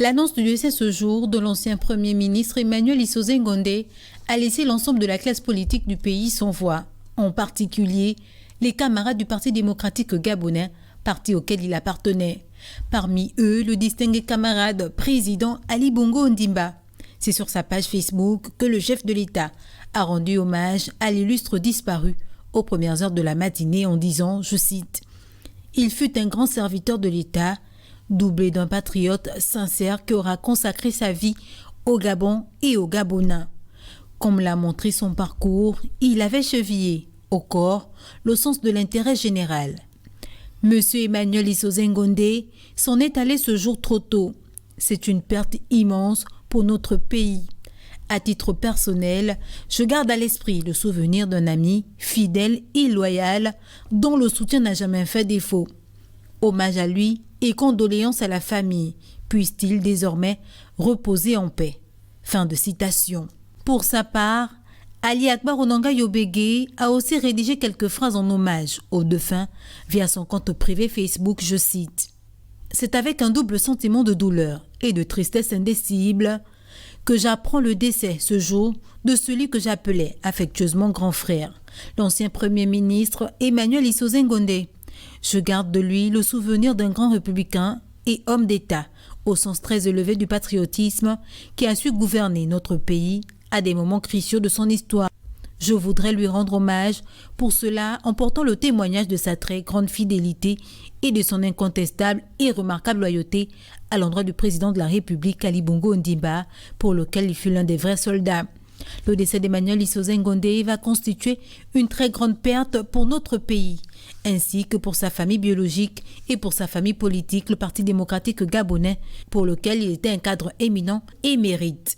L'annonce du décès ce jour de l'ancien Premier ministre Emmanuel Issoze Ngondé a laissé l'ensemble de la classe politique du pays sans voix, en particulier les camarades du Parti démocratique gabonais, parti auquel il appartenait. Parmi eux, le distingué camarade président Ali Bongo Ondimba. C'est sur sa page Facebook que le chef de l'État a rendu hommage à l'illustre disparu aux premières heures de la matinée en disant, je cite, « Il fut un grand serviteur de l'État, doublé d'un patriote sincère qui aura consacré sa vie au Gabon et aux Gabonais. Comme l'a montré son parcours, il avait chevillé au corps le sens de l'intérêt général. Monsieur Emmanuel Issoze Ngondé s'en est allé ce jour trop tôt. C'est une perte immense pour notre pays. À titre personnel, je garde à l'esprit le souvenir d'un ami fidèle et loyal dont le soutien n'a jamais fait défaut. Hommage à lui et condoléances à la famille, puisse-t-il désormais reposer en paix. » Fin de citation. Pour sa part, Ali Akbar Onanga Yobege a aussi rédigé quelques phrases en hommage au défunt via son compte privé Facebook, je cite. « C'est avec un double sentiment de douleur et de tristesse indicible que j'apprends le décès ce jour de celui que j'appelais affectueusement grand frère, l'ancien Premier ministre Emmanuel Issoze Ngondé. Je garde de lui le souvenir d'un grand républicain et homme d'État, au sens très élevé du patriotisme, qui a su gouverner notre pays à des moments cruciaux de son histoire. Je voudrais lui rendre hommage pour cela en portant le témoignage de sa très grande fidélité et de son incontestable et remarquable loyauté à l'endroit du président de la République, Ali Bongo Ondimba, pour lequel il fut l'un des vrais soldats. Le décès d'Emmanuel Issoze Ngondé va constituer une très grande perte pour notre pays, ainsi que pour sa famille biologique et pour sa famille politique, le Parti démocratique gabonais, pour lequel il était un cadre éminent et mérite.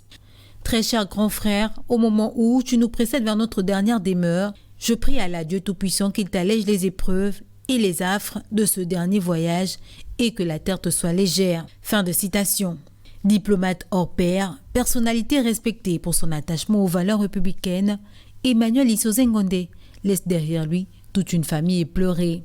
Très cher grand frère, au moment où tu nous précèdes vers notre dernière demeure, je prie à la Dieu Tout-Puissant qu'il t'allège les épreuves et les affres de ce dernier voyage et que la terre te soit légère. » Fin de citation. Diplomate hors pair, personnalité respectée pour son attachement aux valeurs républicaines, Emmanuel Issoze Ngondé laisse derrière lui toute une famille éplorée.